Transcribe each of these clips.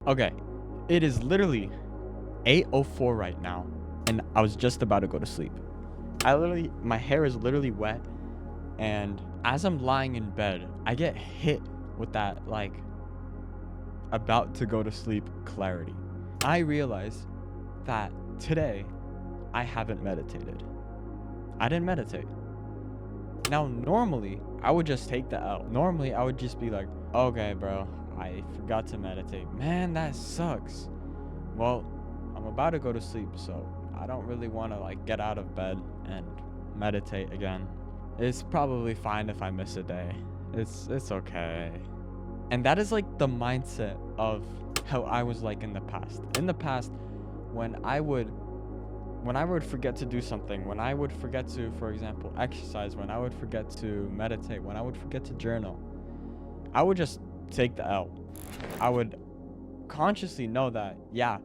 Okay, it is literally 8:04 right now, and I was just about to go to sleep. My hair is literally wet, and as I'm lying in bed, I get hit with that, like, about to go to sleep clarity. I realize that today I haven't meditated. I didn't meditate. Now, normally, I would just take the L. Normally, I would just be like, okay, bro, I forgot to meditate. Man, that sucks. Well, I'm about to go to sleep, so I don't really want to like get out of bed and meditate again. It's probably fine if I miss a day. It's okay. And that is like the mindset of how I was like in the past. In the past, when I would forget to do something, when I would forget to, for example, exercise, when I would forget to meditate, when I would forget to journal, I would just take the L. I would consciously know that, yeah,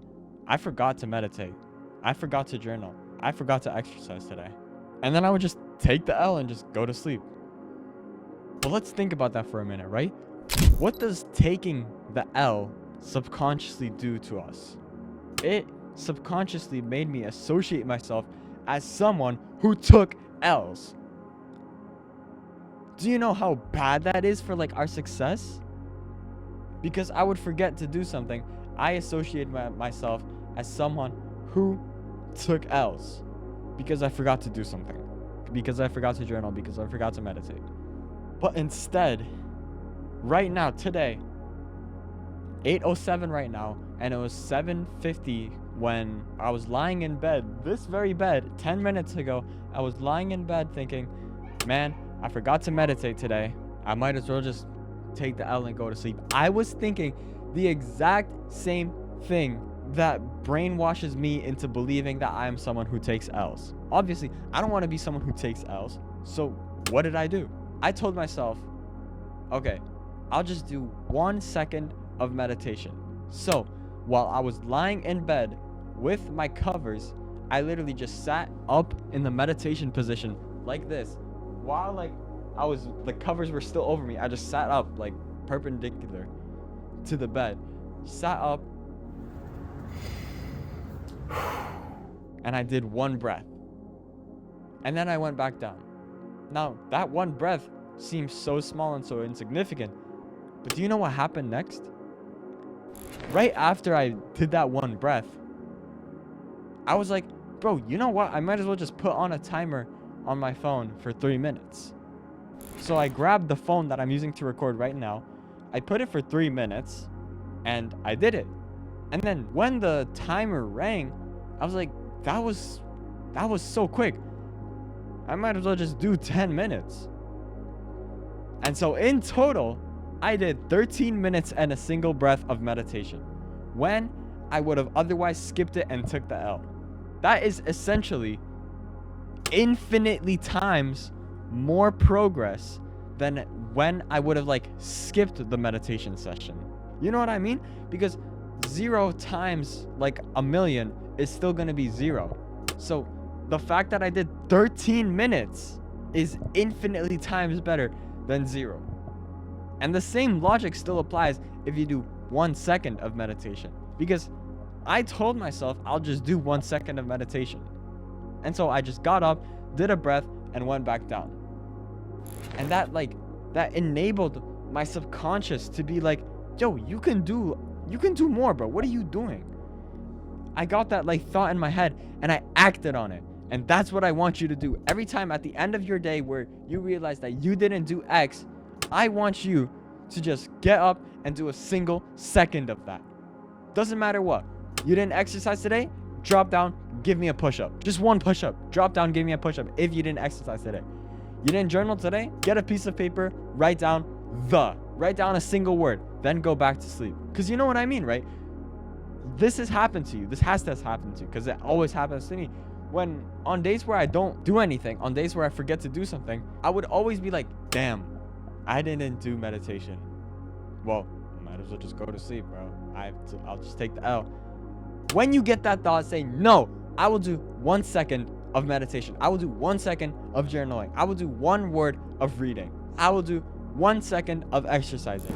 I forgot to meditate. I forgot to journal. I forgot to exercise today. And then I would just take the L and just go to sleep. But let's think about that for a minute, right? What does taking the L subconsciously do to us? It subconsciously made me associate myself as someone who took L's. Do you know how bad that is for like our success? Because I would forget to do something, I associate myself as someone who took L's because I forgot to do something, because I forgot to journal, because I forgot to meditate. But instead, right now, today, 8:07 right now, and it was 7:50 when I was lying in bed, this very bed, 10 minutes ago, I was lying in bed thinking, man, I forgot to meditate today. I might as well just take the L and go to sleep. I was thinking the exact same thing that brainwashes me into believing that I am someone who takes L's. Obviously, I don't want to be someone who takes L's. So what did I do? I told myself, okay, I'll just do 1 second of meditation. So while I was lying in bed with my covers, I literally just sat up in the meditation position like this. While the covers were still over me, I just sat up like perpendicular to the bed, sat up, and I did 1 breath. And then I went back down. Now, that 1 breath seems so small and so insignificant, but do you know what happened next? Right after I did that 1 breath, I was like, bro, you know what? I might as well just put on a timer on my phone for 3 minutes. So I grabbed the phone that I'm using to record right now. I put it for 3 minutes and I did it. And then when the timer rang, I was like, that was so quick. I might as well just do 10 minutes. And so in total, I did 13 minutes and a single breath of meditation when I would have otherwise skipped it and took the L. That is essentially infinitely times more progress than when I would have like skipped the meditation session. You know what I mean? Because 0 times like a million is still going to be 0. So the fact that I did 13 minutes is infinitely times better than 0. And the same logic still applies if you do 1 second of meditation, because I told myself I'll just do 1 second of meditation. And so I just got up, did a breath, and went back down. And that enabled my subconscious to be like, yo, you can do more, bro. What are you doing? I got that like thought in my head and I acted on it. And that's what I want you to do. Every time at the end of your day where you realize that you didn't do X, I want you to just get up and do a single second of that. Doesn't matter what. You didn't exercise today? Drop down, give me a push-up. Just 1 push-up. Drop down, give me a push-up if you didn't exercise today. You didn't journal today? Get a piece of paper, write down a single word, then go back to sleep. Because you know what I mean, right? This has happened to you. This has to happen to you because it always happens to me. When on days where I don't do anything, on days where I forget to do something, I would always be like, damn, I didn't do meditation. Well, I might as well just go to sleep, bro. I'll just take the L. When you get that thought, say, no, I will do 1 second of meditation. I will do 1 second of journaling. I will do 1 word of reading. I will do 1 second of exercising.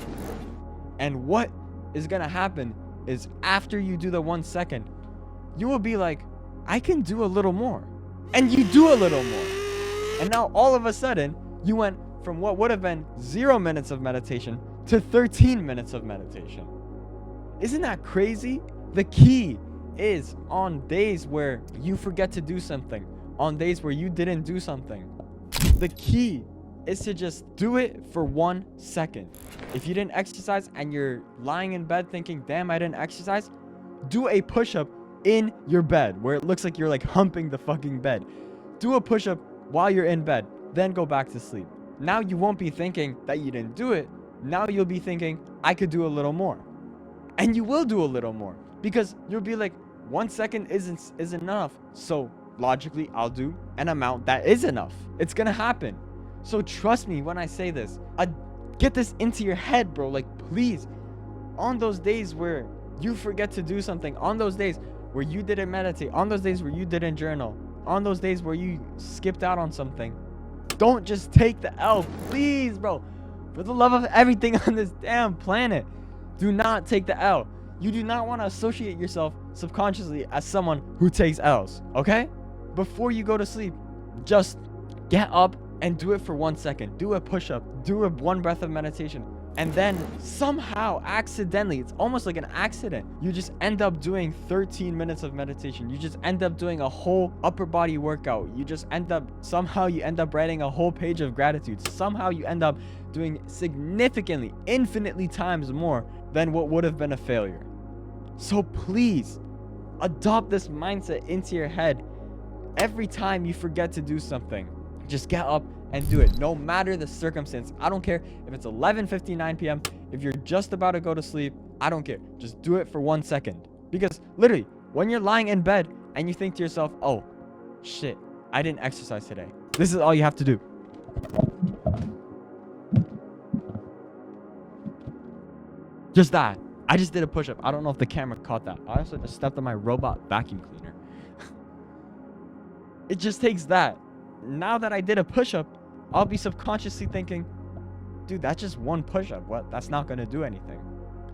And what is going to happen is after you do the 1 second, you will be like, I can do a little more. And you do a little more. And now all of a sudden, you went from what would have been 0 minutes of meditation to 13 minutes of meditation. Isn't that crazy? The key is on days where you forget to do something, on days where you didn't do something, the key is to just do it for 1 second. If you didn't exercise and you're lying in bed thinking, damn, I didn't exercise, do a push-up in your bed where it looks like you're like humping the fucking bed. Do a push-up while you're in bed, then go back to sleep. Now you won't be thinking that you didn't do it. Now you'll be thinking, I could do a little more. And you will do a little more because you'll be like, 1 second isn't enough. So logically, I'll do an amount that is enough. It's gonna happen. So trust me when I say this. Get this into your head, bro. Like, please, on those days where you forget to do something, on those days where you didn't meditate, on those days where you didn't journal, on those days where you skipped out on something, don't just take the L, please, bro. For the love of everything on this damn planet, do not take the L. You do not want to associate yourself subconsciously as someone who takes L's, okay? Before you go to sleep, just get up and do it for 1 second. Do a push-up, do a 1 breath of meditation, and then somehow, accidentally, it's almost like an accident, you just end up doing 13 minutes of meditation. You just end up doing a whole upper body workout. Somehow you end up writing a whole page of gratitude. Somehow you end up doing significantly, infinitely times more than what would have been a failure. So please, adopt this mindset into your head. Every time you forget to do something, just get up and do it, no matter the circumstance. I don't care if it's 11:59 p.m. If you're just about to go to sleep, I don't care. Just do it for 1 second. Because literally, when you're lying in bed and you think to yourself, oh, shit, I didn't exercise today. This is all you have to do. Just that. I just did a push-up. I don't know if the camera caught that. I also just stepped on my robot vacuum cleaner. It just takes that. Now that I did a push-up, I'll be subconsciously thinking, dude, that's just 1 push-up. What? That's not going to do anything.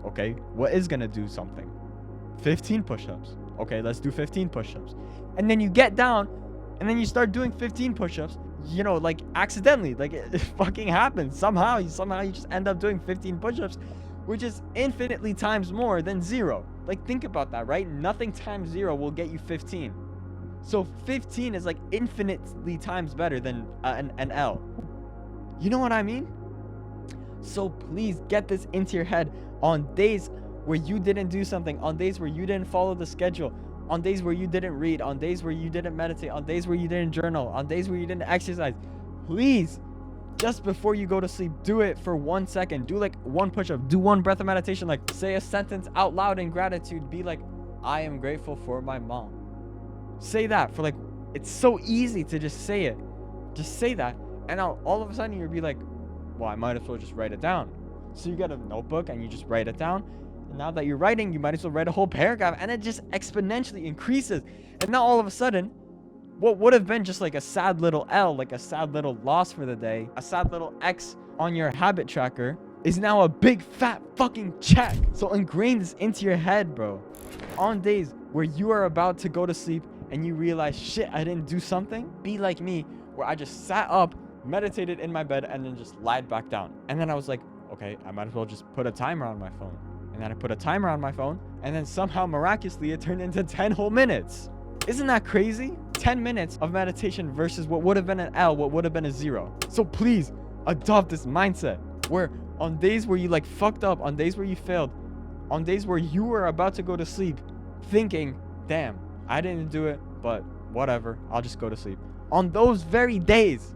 Okay, what is going to do something? 15 push-ups. Okay, let's do 15 push-ups. And then you get down, and then you start doing 15 push-ups, you know, like accidentally. Like it fucking happens. Somehow you just end up doing 15 push-ups, which is infinitely times more than 0. Like, think about that, right? Nothing times 0 will get you 15. So 15 is like infinitely times better than an L. You know what I mean? So please get this into your head on days where you didn't do something, on days where you didn't follow the schedule, on days where you didn't read, on days where you didn't meditate, on days where you didn't journal, on days where you didn't exercise. Please, just before you go to sleep, do it for 1 second. Do like 1 push-up, do 1 breath of meditation, like say a sentence out loud in gratitude. Be like, I am grateful for my mom. Say that for like, it's so easy to just say it. Just say that. And now all of a sudden you'll be like, well, I might as well just write it down. So you get a notebook and you just write it down. And now that you're writing, you might as well write a whole paragraph, and it just exponentially increases. And now all of a sudden, what would have been just like a sad little L, like a sad little loss for the day, a sad little X on your habit tracker, is now a big fat fucking check. So ingrain this into your head, bro. On days where you are about to go to sleep and you realize, shit, I didn't do something, be like me, where I just sat up, meditated in my bed, and then just lied back down. And then I was like, okay, I might as well just put a timer on my phone. And then I put a timer on my phone, and then somehow miraculously it turned into 10 whole minutes. Isn't that crazy? 10 minutes of meditation versus what would have been an L, what would have been a 0. So please adopt this mindset where on days where you like fucked up, on days where you failed, on days where you were about to go to sleep thinking, damn, I didn't do it, but whatever, I'll just go to sleep. On those very days,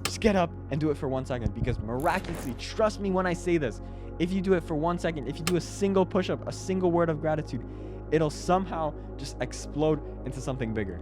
just get up and do it for 1 second, because miraculously, trust me when I say this, if you do it for 1 second, if you do a single push-up, a single word of gratitude, it'll somehow just explode into something bigger.